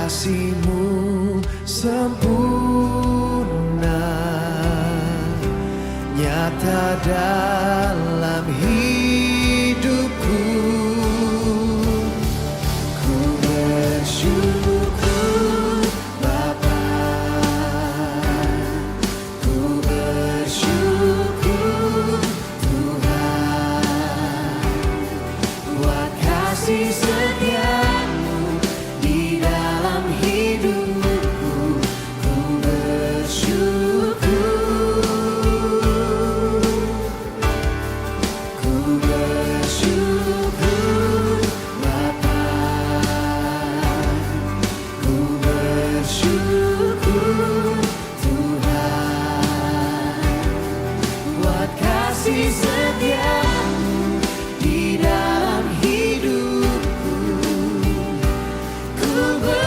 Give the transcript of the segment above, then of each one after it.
kasih-Mu sempurna, nyata dalam hidupku. Ku bersyukur Bapa, ku bersyukur Tuhan, buat kasih setia-Mu di dalam hidupku. Ku bersyukur, ku bersyukur Bapa, ku bersyukur Tuhan, buat kasih setia-Mu di dalam hidupku. Ku bersyukur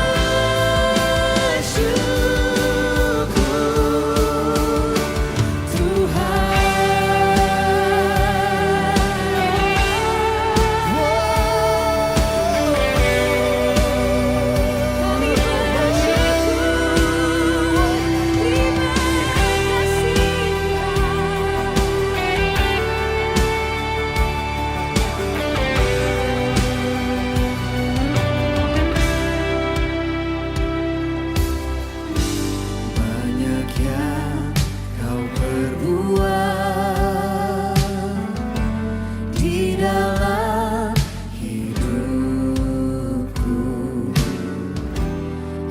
banyak yang Kau perbuat di dalam hidupku.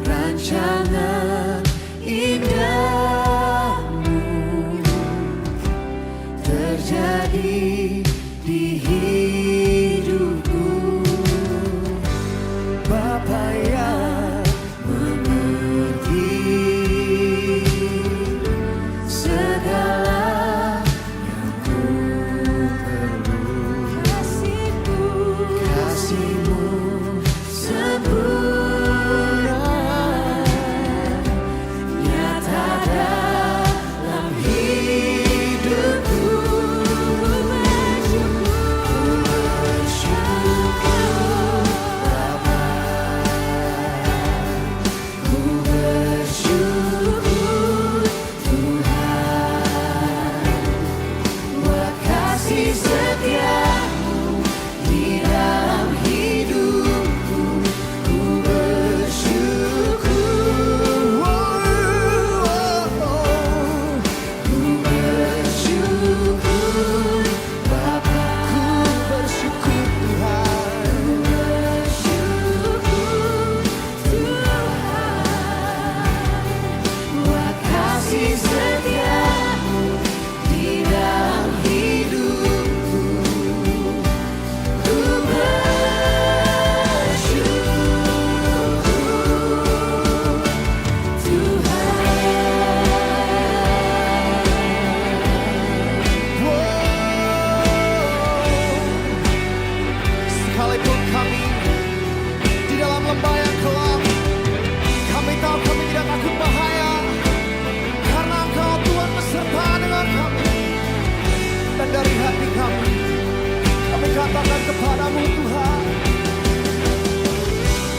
Rancangan indah-Mu terjadi di hidupku. Bapa yang mengerti segala yang ku perlu. Kasih-Mu sempurna, nyata dalam hidupku. Ku bersyukur Bapa, ku bersyukur Tuhan, buat kasih setia-Mu di dalam hidupku. Ku bersyukur, ku bersyukur Bapa, ku bersyukur Tuhan, ku bersyukur Tuhan, buat kasih setia-Mu di dalam hidupku. Ku bersyukur Sekalipun kami di dalam lembah yang gelap, kami tahu kami tidak takut bahaya, karena Engkau Tuhan beserta dengan kami. Dan dari hati kami katakan kepadamu Tuhan,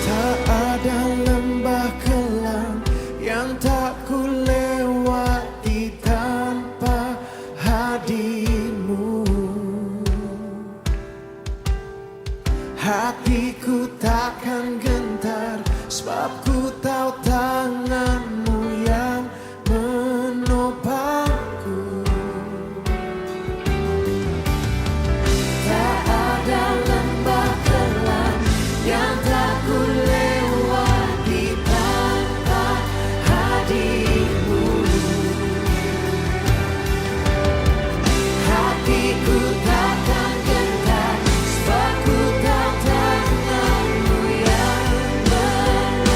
tak ada lembah kelam yang tak ku lewati tanpa hadir-Mu. Hatiku takkan gentar, sebab ku tahu tangan-Mu yang menopangku. Tak ada lembah kelam yang tak ku lewati tanpa hadir-Mu. Hatiku takkan gentar, sebab ku tahu tangan-Mu yang menopangku.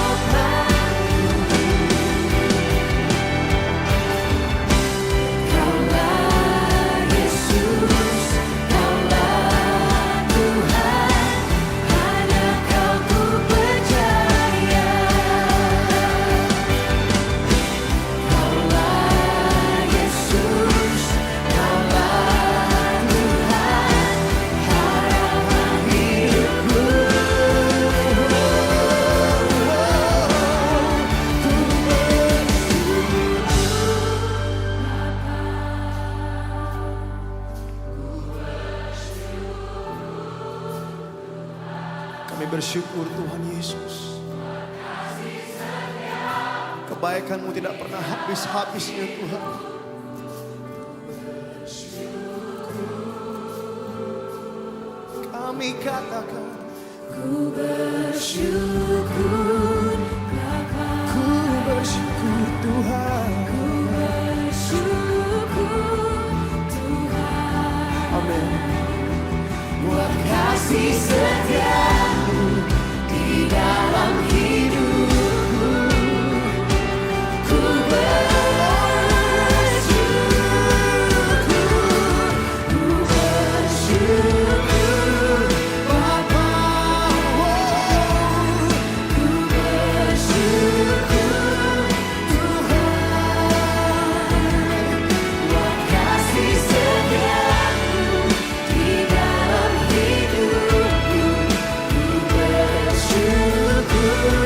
kebaikan-Mu tidak pernah habis-habisnya Tuhan. Kami katakan ku bersyukur Bapa, ku bersyukur Tuhan, ku bersyukur Tuhan. Amin. Buat kasih setia-Mu di dalam hidupku, ku bersyukur Bapa, ku bersyukur Tuhan. Buat kasih setia-Mu di dalam hidupku, ku bersyukur.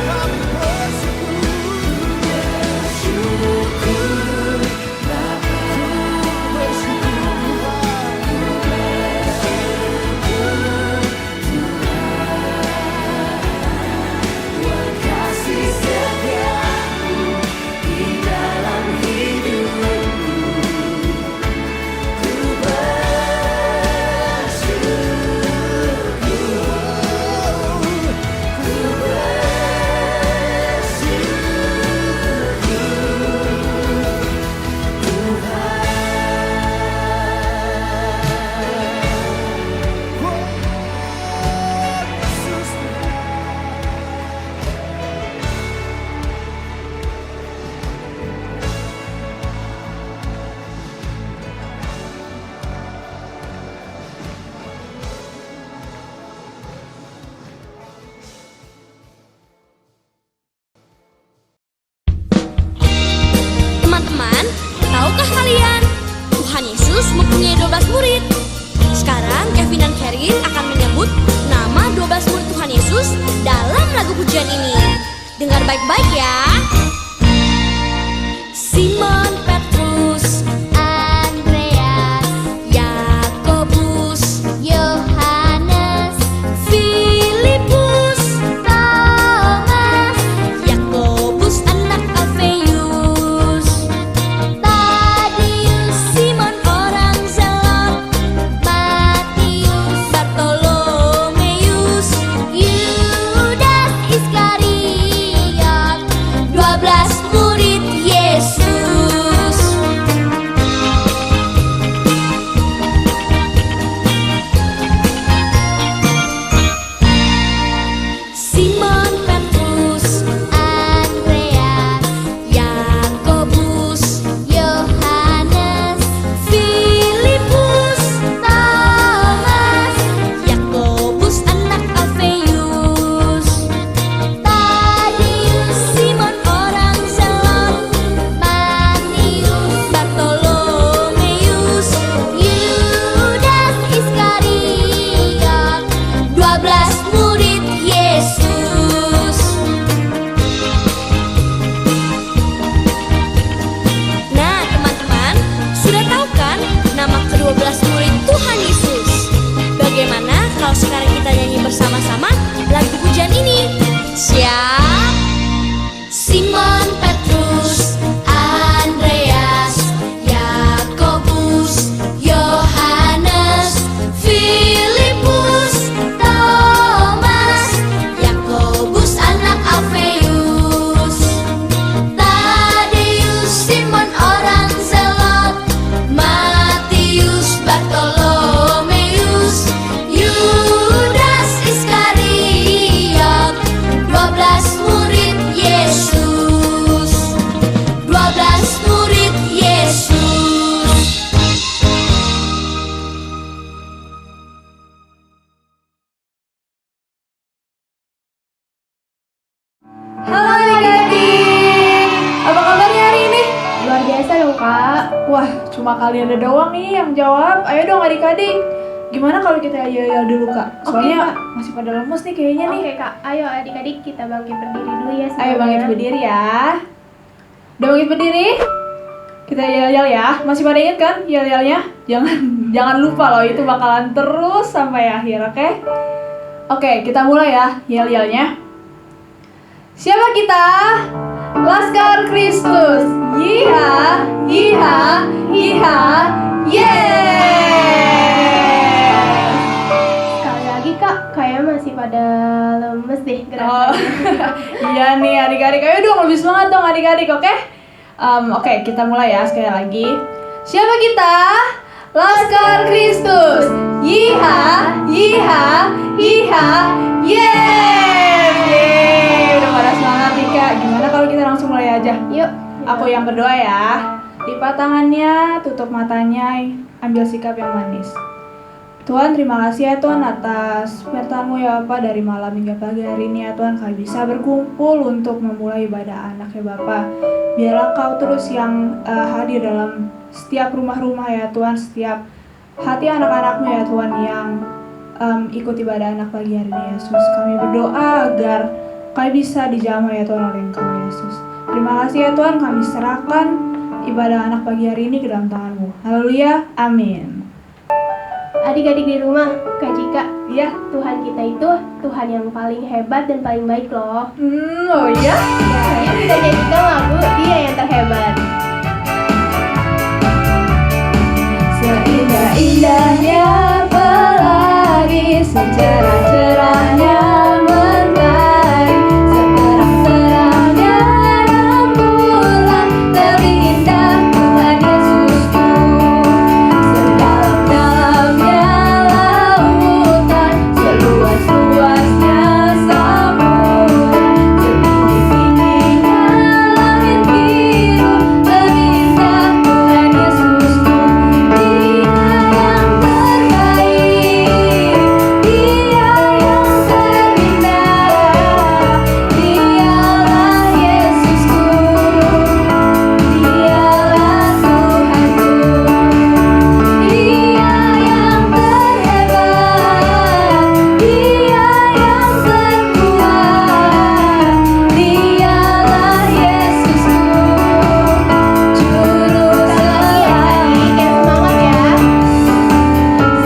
Kami bersyukur Bapa, ku bersyukur Tuhan. Buat kasih setia-Mu di dalam hidupku, ku Teman-teman, tahukah kalian Tuhan Yesus mempunyai 12 murid? Sekarang Kevin dan Karin akan menyebut nama 12 murid Tuhan Yesus dalam lagu pujian ini. Dengar baik-baik ya. Simon Petrus, Andreas, Yakobus, Yohanes, Filipus, Thomas, Yakobus anak Alfeus, Tadius, Simon orang Zelot, Matius, Bartolomeus, Yudas Iskariot, 12 murid Yesus. Simon Petrus, Andreas, Yakobus, Yohanes, Filipus, Thomas, Yakobus anak Alfeus, Tadius, Simon orang Zelot, Matius, Bartolomeus, Yudas Iskariot, 12 murid Yesus. Nah, teman-teman, sudah tahu kan nama ke-12 murid Tuhan Yesus? Bagaimana kalau sekarang kita nyanyi bersama-sama lagu pujian ini? Siap? Simon Petrus, Andreas, Yakobus, Yohanes, Filipus, Thomas, Yakobus anak Alfeus, Tadius, Simon orang Zelot, Matius, Bartolomeus, Yudas Iskariot, 12 murid Yesus, 12 murid Yesus. Halo adik-adik, apa kabarnya hari ini? Luar biasa dong kak. Wah, cuma kalian ada doang nih yang jawab. Ayo dong adik-adik. Gimana kalau kita yel-yel dulu kak? Soalnya masih pada lemes nih kayaknya nih. Oke kak, ayo adik-adik kita bangkit berdiri dulu ya. Ayo bangkit berdiri ya. Udah bangkit berdiri? Kita yel-yel ya. Masih pada inget kan yel-yelnya? Jangan lupa loh, itu bakalan terus sampai akhir, oke? Oke, kita mulai ya yel-yelnya. Siapa kita? Laskar Kristus. Yiha, yiha, yiha, yes. Sekali lagi kak, kayak masih pada lemes deh Oh, gerakannya. iya nih adik-adik. Ayo dong lebih semangat dong adik-adik, oke? Oke, kita mulai ya sekali lagi. Siapa kita? Laskar Kristus. Yiha, yiha, yiha, yes. Yeay, udah pada semangat nih kak. Gimana kalau kita langsung mulai aja? Yuk. Aku yang berdoa ya. Lipat tangannya, tutup matanya, ambil sikap yang manis. Tuhan, terima kasih ya Tuhan atas penyertaan-Mu ya Bapak dari malam hingga pagi hari ini ya Tuhan, kami bisa berkumpul untuk memulai ibadah anak ya Bapak. Biarlah Kau terus yang hadir dalam setiap rumah-rumah ya Tuhan, setiap hati anak-anak-Mu ya Tuhan yang ikut ibadah anak pagi hari ini Yesus. Kami berdoa agar kami bisa dijamah ya Tuhan oleh Engkau Yesus. Terima kasih ya Tuhan, kami serahkan ibadah anak pagi hari ini ke dalam tangan-Mu. Haleluya, amin. Adik-adik di rumah, Kak Cika, Iya. Tuhan kita itu Tuhan yang paling hebat dan paling baik loh. Oh iya? Ya, yuk kita nyanyikan lagu Dia yang Terhebat. Seindah-indahnya pelangi, secerah-cerahnya mentari, seterang-terangnya rembulan, lebih indah Tuhan Yesusku. Sedalam-dalamnya lautan, seluas-luasnya samudra, setinggi-tingginya langit biru, lebih indah Tuhan Yesusku.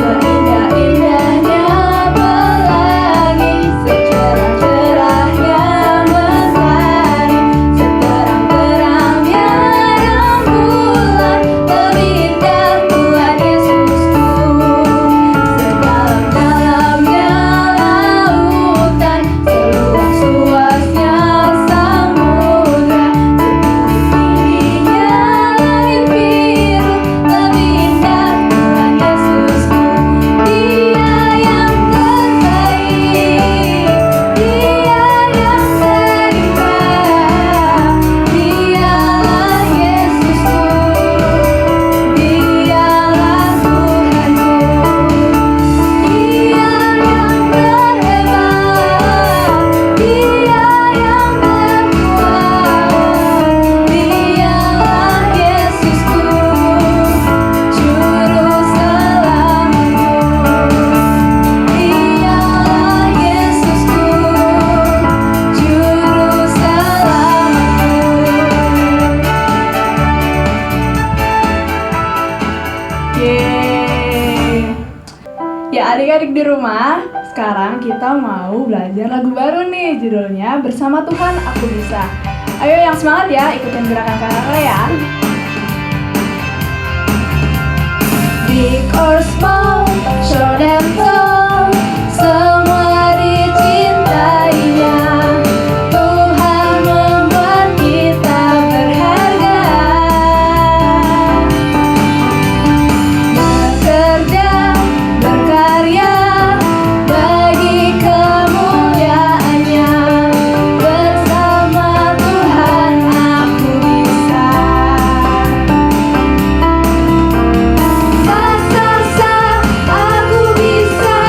Seindah-indahnya pelangi, secerah-cerahnya mentari, seterang-terangnya rembulan, lebih indah Tuhan Yesusku. Sedalam-dalamnya lautan, seluas-luasnya samudra, setinggi-tingginya langit biru, lebih indah Tuhan Yesusku. Dia yang terbaik, Dia yang terindah, Dialah Yesusku, Dialah Tuhanku. Dia yang terhebat, Dia yang terkuat, Dialah Yesusku, Juru Selamatku. Dialah Yesusku, Juru Selamatku. Yeay. Ya adik-adik di rumah, sekarang kita mau belajar lagu baru nih, judulnya Bersama Tuhan Aku Bisa. Ayo yang semangat ya, ikutin gerakan kakak ya. Big or small, short and tall, semua dicintainya. Tuhan membuat kita berharga. Bekerja, berkarya, bagi kemuliaannya. Bersama Tuhan aku bisa. Sa, sa, sa, aku bisa.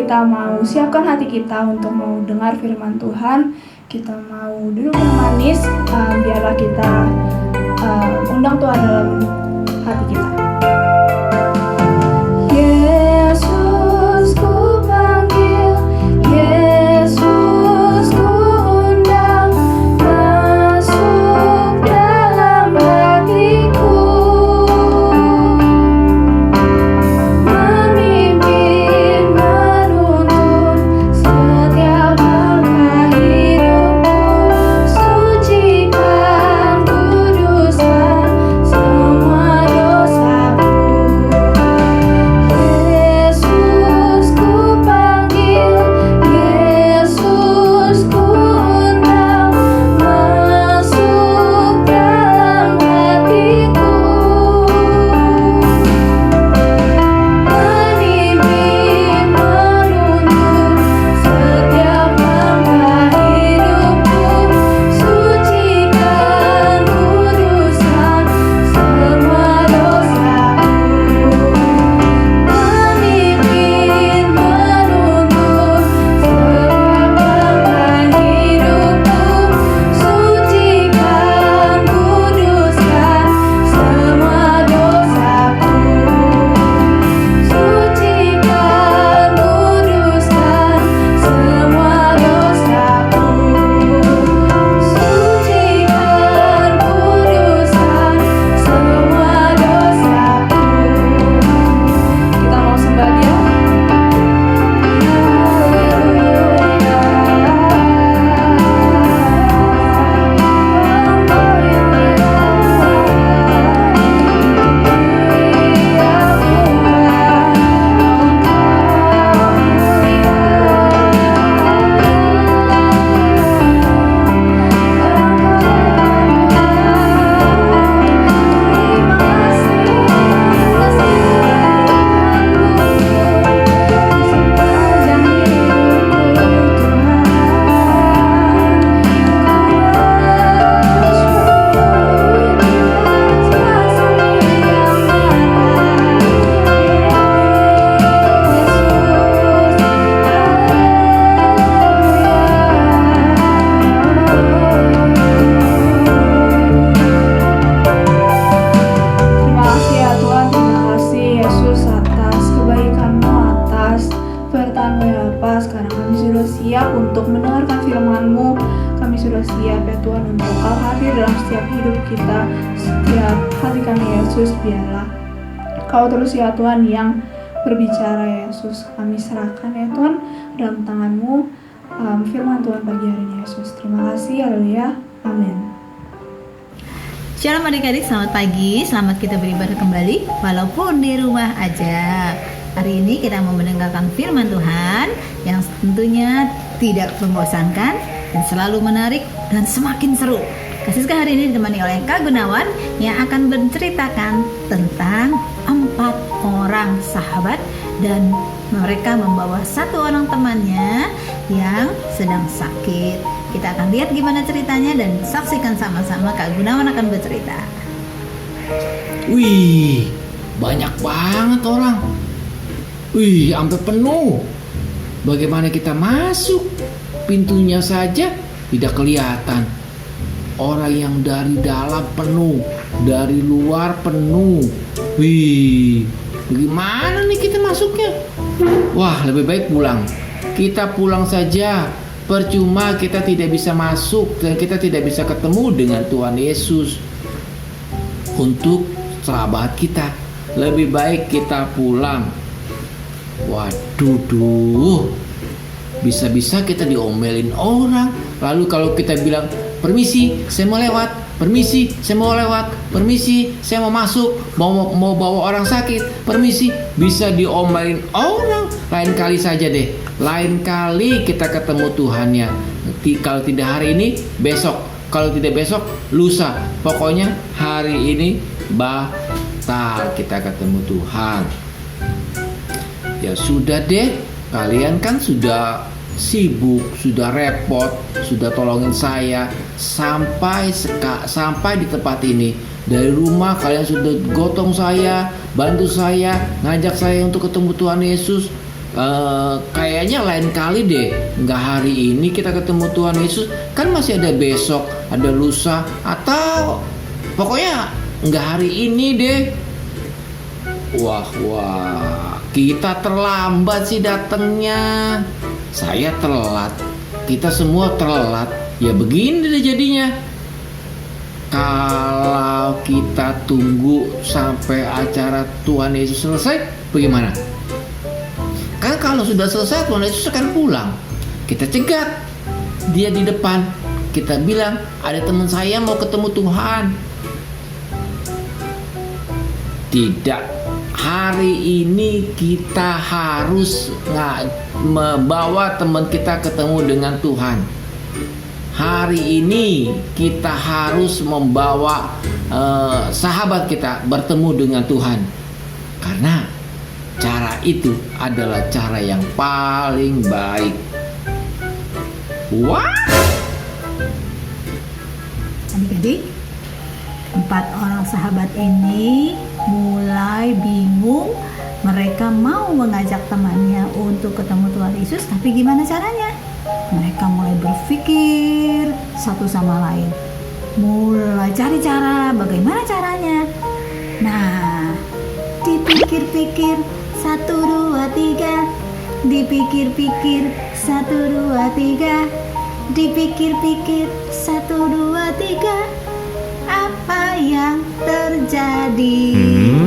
kita mau siapkan hati kita untuk mau dengar firman Tuhan, kita mau duduk yang manis, biarlah kita undang Tuhan dalam hati kita. Yesus ku panggil, Yesus ku undang, masuk dalam hatiku, memimpin, menuntun setiap langkah hidupku, sucikan, kuduskan semua dosaku. Yesus ku panggil, Yesus ku undang, masuk dalam hatiku, memimpin, menuntun setiap langkah hidupku, sucikan, kuduskan semua dosaku. Memimpin, menuntun setiap langkah hidupku, sucikan, kuduskan semua dosaku. Sucikan, kuduskan semua dosaku. Sucikan, kuduskan semua dosaku. Kita mau sembah Dia. Terima kasih ya Tuhan, terima kasih Yesus atas kebaikan-Mu, atas pertanyaan-Mu ya Bapa. Sekarang kami sudah siap untuk mendengarkan firman-Mu. Kami sudah siap ya Tuhan untuk Kau hadir dalam setiap hidup kita, setiap hati kami Yesus. Biarlah Kau terus ya Tuhan yang berbicara ya Yesus. Kami serahkan ya Tuhan dalam tangan-Mu firman Tuhan pagi hari ini Yesus. Terima kasih, haleluya, amin. Shalom adik-adik, selamat pagi, selamat kita beribadah kembali walaupun di rumah aja. Hari ini kita mau mendengarkan firman Tuhan yang tentunya tidak membosankan dan selalu menarik dan semakin seru. Kasiskah hari ini ditemani oleh Kak Gunawan yang akan menceritakan tentang 4 orang sahabat dan mereka membawa 1 orang temannya yang sedang sakit. Kita akan lihat gimana ceritanya dan saksikan sama-sama. Kak Gunawan akan bercerita. Wih, banyak banget orang. Wih, hampir penuh. Bagaimana kita masuk? Pintunya saja tidak kelihatan. Orang yang dari dalam penuh, dari luar penuh. Wih, bagaimana nih kita masuknya? Wah, lebih baik pulang. Kita pulang saja. Percuma kita tidak bisa masuk dan kita tidak bisa ketemu dengan Tuhan Yesus untuk sahabat kita. Lebih baik kita pulang. Waduh, bisa-bisa kita diomelin orang. Lalu kalau kita bilang, permisi, saya mau lewat. Permisi, saya mau lewat. Permisi, saya mau masuk. Mau bawa orang sakit. Permisi, bisa diomelin orang. Lain kali saja deh. Lain kali kita ketemu Tuhannya. Kalau tidak hari ini, besok. Kalau tidak besok, lusa. Pokoknya hari ini batal kita ketemu Tuhan. Ya sudah deh. Kalian kan sudah sibuk, sudah repot, sudah tolongin saya sampai di tempat ini. Dari rumah kalian sudah gotong saya, bantu saya, ngajak saya untuk ketemu Tuhan Yesus. kayaknya lain kali deh, nggak hari ini kita ketemu Tuhan Yesus, kan masih ada besok, ada lusa, atau pokoknya nggak hari ini deh. Wah, kita terlambat sih datangnya. Saya telat, kita semua telat. Ya begini deh jadinya. Kalau kita tunggu sampai acara Tuhan Yesus selesai, bagaimana? Kan kalau sudah selesai Tuhan Yesus akan pulang. Kita cegat dia di depan. Kita bilang, ada teman saya mau ketemu Tuhan. Tidak. Hari ini kita harus membawa teman kita ketemu dengan Tuhan. Hari ini kita harus membawa sahabat kita bertemu dengan Tuhan. Karena cara itu adalah cara yang paling baik. Wah! Adik-adik, 4 orang sahabat ini mulai bingung. Mereka mau mengajak temannya untuk ketemu Tuhan Yesus, tapi gimana caranya? Mereka mulai berpikir satu sama lain, mulai cari cara, bagaimana caranya. Nah, dipikir-pikir 1, 2, 3. Dipikir-pikir 1, 2, 3. Dipikir-pikir 1, 2, 3. Apa yang terjadi?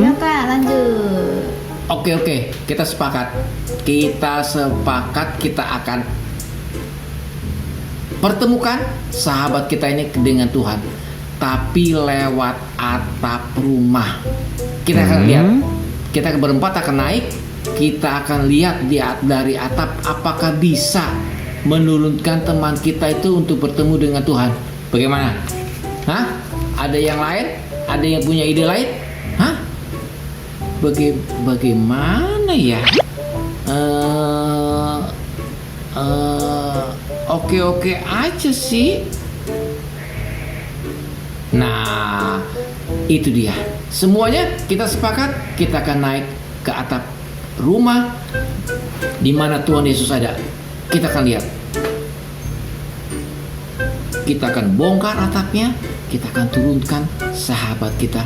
Ya Kak, lanjut. Oke, kita sepakat. Kita akan pertemukan sahabat kita ini dengan Tuhan, tapi lewat atap rumah. Kita akan lihat, kita berempat akan naik. Kita akan lihat dari atap apakah bisa menurunkan teman kita itu untuk bertemu dengan Tuhan. Bagaimana? Hah? Ada yang lain? Ada yang punya ide lain? Hah? Bagaimana ya? Oke aja sih. Nah, itu dia. Semuanya kita sepakat, kita akan naik ke atap rumah di mana Tuhan Yesus ada. Kita akan lihat. Kita akan bongkar atapnya, kita akan turunkan sahabat kita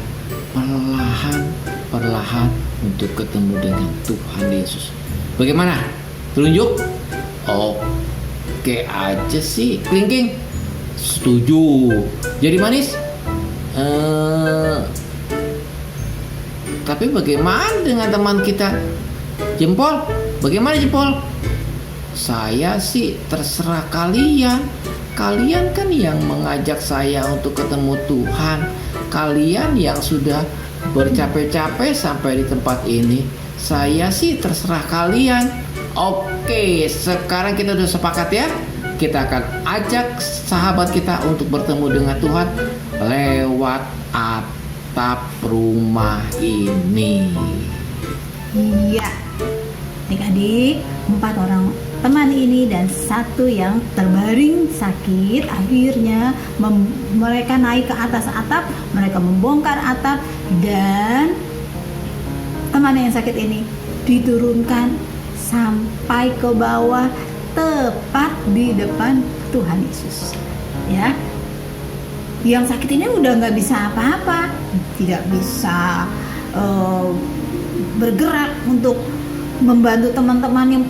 perlahan untuk ketemu dengan Tuhan Yesus. Bagaimana? Telunjuk? Oke aja sih. Klingking? Setuju. Jadi manis? Tapi bagaimana dengan teman kita? Jempol? Bagaimana jempol? Saya sih terserah kalian. Kalian kan yang mengajak saya untuk ketemu Tuhan. Kalian yang sudah bercapek-capek sampai di tempat ini. Saya sih terserah kalian. Oke, sekarang kita udah sepakat ya. Kita akan ajak sahabat kita untuk bertemu dengan Tuhan lewat atap rumah ini. Iya, adik-adik, 4 orang teman ini dan 1 yang terbaring sakit, akhirnya mereka naik ke atas atap, mereka membongkar atap, dan teman yang sakit ini diturunkan sampai ke bawah, tepat di depan Tuhan Yesus. Ya, yang sakit ini udah nggak bisa apa-apa, tidak bisa bergerak untuk membantu teman-teman yang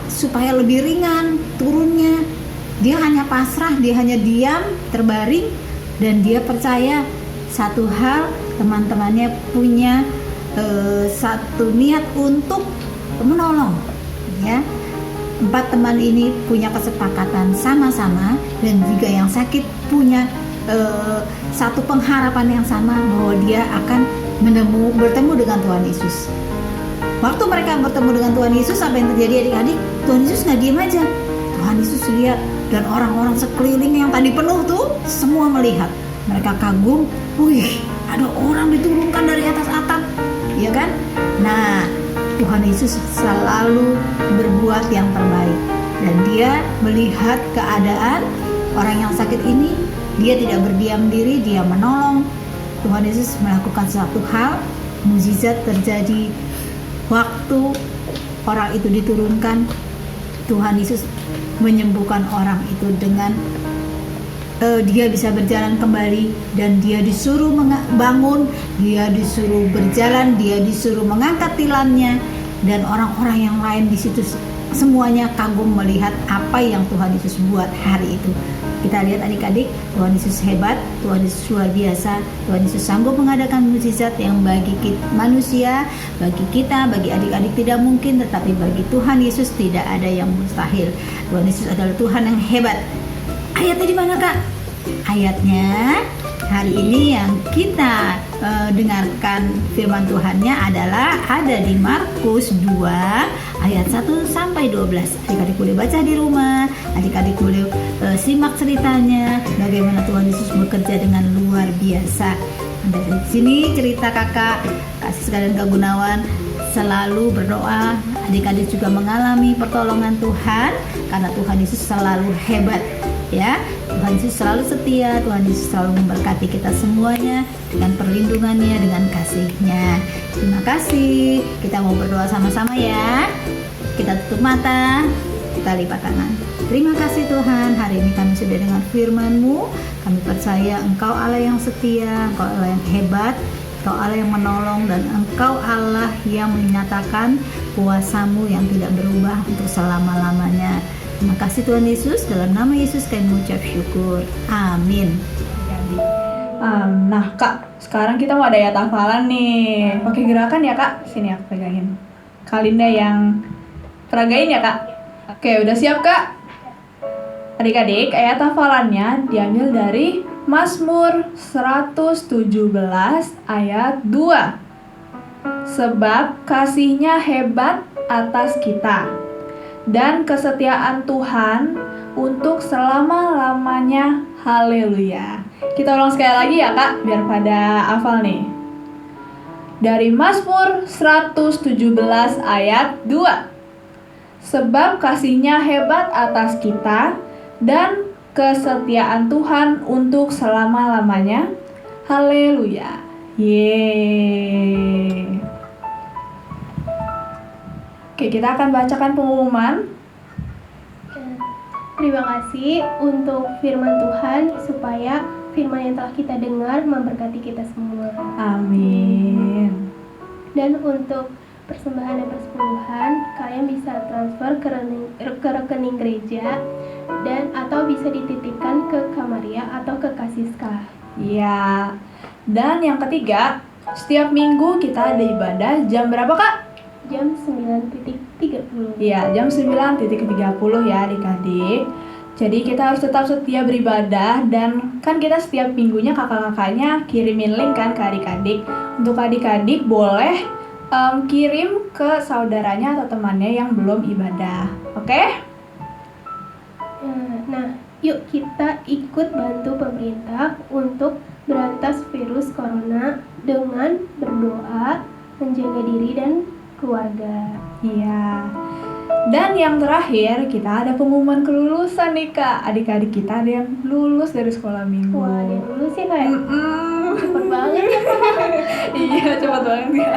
supaya lebih ringan turunnya. Dia hanya pasrah, dia hanya diam, terbaring, dan dia percaya satu hal, teman-temannya punya satu niat untuk menolong. Ya, 4 teman ini punya kesepakatan sama-sama, dan juga yang sakit punya satu pengharapan yang sama bahwa dia akan bertemu dengan Tuhan Yesus. Waktu mereka bertemu dengan Tuhan Yesus, apa yang terjadi adik-adik? Tuhan Yesus nggak diam aja. Tuhan Yesus lihat, dan orang-orang sekeliling yang tadi penuh tuh semua melihat. Mereka kagum, wih, ada orang diturunkan dari atas atap, ya kan? Nah, Tuhan Yesus selalu berbuat yang terbaik, dan dia melihat keadaan orang yang sakit ini. Dia tidak berdiam diri, dia menolong. Tuhan Yesus melakukan suatu hal, mukjizat terjadi waktu orang itu diturunkan, Tuhan Yesus menyembuhkan orang itu dengan dia bisa berjalan kembali, dan dia disuruh bangun, dia disuruh berjalan, dia disuruh mengangkat tilamnya, dan orang-orang yang lain di situ semuanya kagum melihat apa yang Tuhan Yesus buat hari itu. Kita lihat adik-adik, Tuhan Yesus hebat, Tuhan Yesus luar biasa, Tuhan Yesus sanggup mengadakan mukjizat yang bagi manusia, bagi kita, bagi adik-adik tidak mungkin, tetapi bagi Tuhan Yesus tidak ada yang mustahil. Tuhan Yesus adalah Tuhan yang hebat. Ayatnya di mana, Kak? Ayatnya hari ini yang kita dengarkan firman Tuhannya adalah ada di Markus 2 ayat 1 sampai 12. Adik-adik boleh baca di rumah, adik-adik boleh simak ceritanya bagaimana Tuhan Yesus bekerja dengan luar biasa. Dari sini cerita kakak kasih sekalian Kak Gunawan selalu berdoa, adik-adik juga mengalami pertolongan Tuhan karena Tuhan Yesus selalu hebat. Ya, Tuhan Yesus selalu setia, Tuhan Yesus selalu memberkati kita semuanya dengan perlindungannya, dengan kasih-Nya. Terima kasih. Kita mau berdoa sama-sama ya. Kita tutup mata, kita lipat tangan. Terima kasih Tuhan, hari ini kami sudah dengar firman-Mu. Kami percaya Engkau Allah yang setia, Engkau Allah yang hebat, Engkau Allah yang menolong, dan Engkau Allah yang menyatakan kuasa-Mu yang tidak berubah untuk selama-lamanya. Terima kasih Tuhan Yesus, dalam nama Yesus kami mengucap syukur. Amin. Nah Kak, sekarang kita mau ada ayat hafalan nih. Pakai gerakan ya Kak. Sini aku pegangin. Kalinda yang peragain ya Kak. Oke, udah siap Kak? Adik-adik, ayat hafalannya diambil dari Mazmur 117 ayat 2. Sebab kasih-Nya hebat atas kita, dan kesetiaan Tuhan untuk selama-lamanya. Haleluya. Kita ulang sekali lagi ya Kak, biar pada hafal nih. Dari Mazmur 117 ayat 2. Sebab kasih-Nya hebat atas kita, dan kesetiaan Tuhan untuk selama-lamanya. Haleluya. Yeay. Oke, kita akan bacakan pengumuman. Terima kasih untuk firman Tuhan, supaya firman yang telah kita dengar memberkati kita semua. Amin. Dan untuk persembahan dan persepuluhan, kalian bisa transfer ke rekening gereja, dan atau bisa dititipkan ke Kamaria atau ke Kasiska. Ya. Dan yang ketiga, setiap minggu kita ada ibadah jam berapa Kak? Jam 9.30. Iya, jam 9.30 ya adik-adik. Jadi kita harus tetap setia beribadah, dan kan kita setiap minggunya kakak-kakaknya kirimin link kan ke adik-adik. Untuk adik-adik boleh kirim ke saudaranya atau temannya yang belum ibadah. Oke? Nah, yuk kita ikut bantu pemerintah untuk berantas virus corona dengan berdoa, menjaga diri dan keluarga. Iya. Dan yang terakhir, kita ada pengumuman kelulusan nih Kak. Adik-adik kita ada yang lulus dari sekolah minggu. Wah, dia lulus ya kayak cepet banget ya. Iya, cepat banget ya.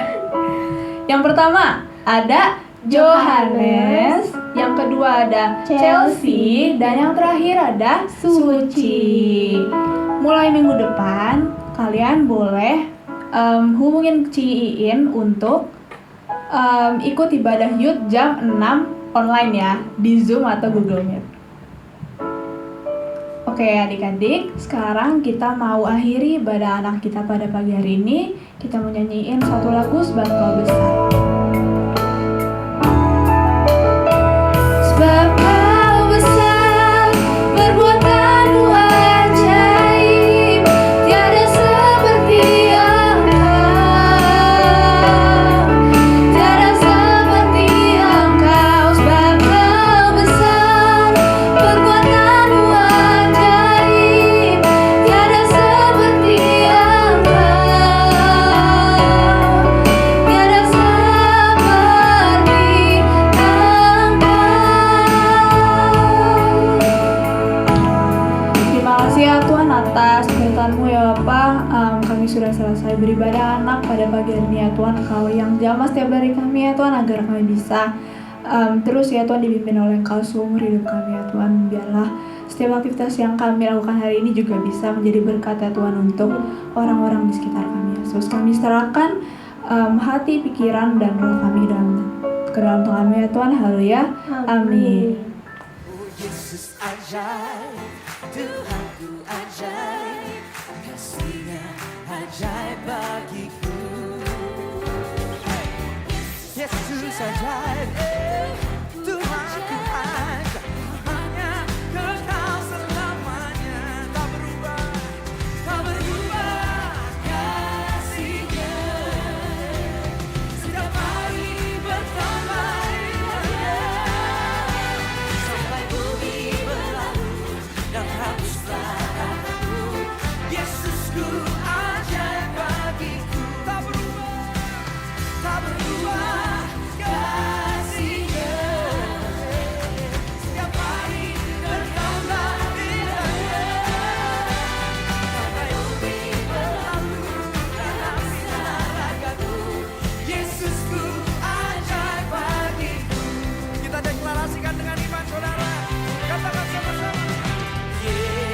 Yang pertama ada Johannes, yang kedua ada Chelsea, dan yang terakhir ada Suci. Mulai minggu depan, kalian boleh hubungin Ci Iin untuk ikut ibadah Youth jam 6 online ya, di Zoom atau Google Meet. Oke adik-adik, sekarang kita mau akhiri ibadah anak kita pada pagi hari ini. Kita mau nyanyiin satu lagu Sebab Kau Besar. Sebab Kau besar, perbuatanmu ajaib, tiada seperti sudah selesai beribadah anak pada pagi hari ini ya Tuhan. Kau yang jamah setiap hari kami ya Tuhan, agar kami bisa Terus ya Tuhan dipimpin oleh Engkau seumur hidup kami ya Tuhan. Biarlah setiap aktivitas yang kami lakukan hari ini juga bisa menjadi berkat ya Tuhan untuk orang-orang di sekitar kami. Yesus, kami serahkan hati, pikiran, dan roh kami ke dalam Tuhan ya Tuhan. Haleluya. Amin. Oh Yesus ajaib, Tuhanku ajaib, kasih-Nya ajaib bagiku. Yesus ajaib, Tuhanku ajaib, hanya Kekal selamanya, tak berubah kasih-Nya. Setiap hari bertambah indahnya, sampai bumi berlalu dan hapuslah kataku. Yesusku ajaib bagiku, tak berubah kasih-Nya. Setiap hari bertambah indahnya, sampai bumi berlalu dan hapuslah ragaku. Yesusku ajaib bagiku. Kita deklarasikan dengan iman saudara. Katakan sama-sama. Yesus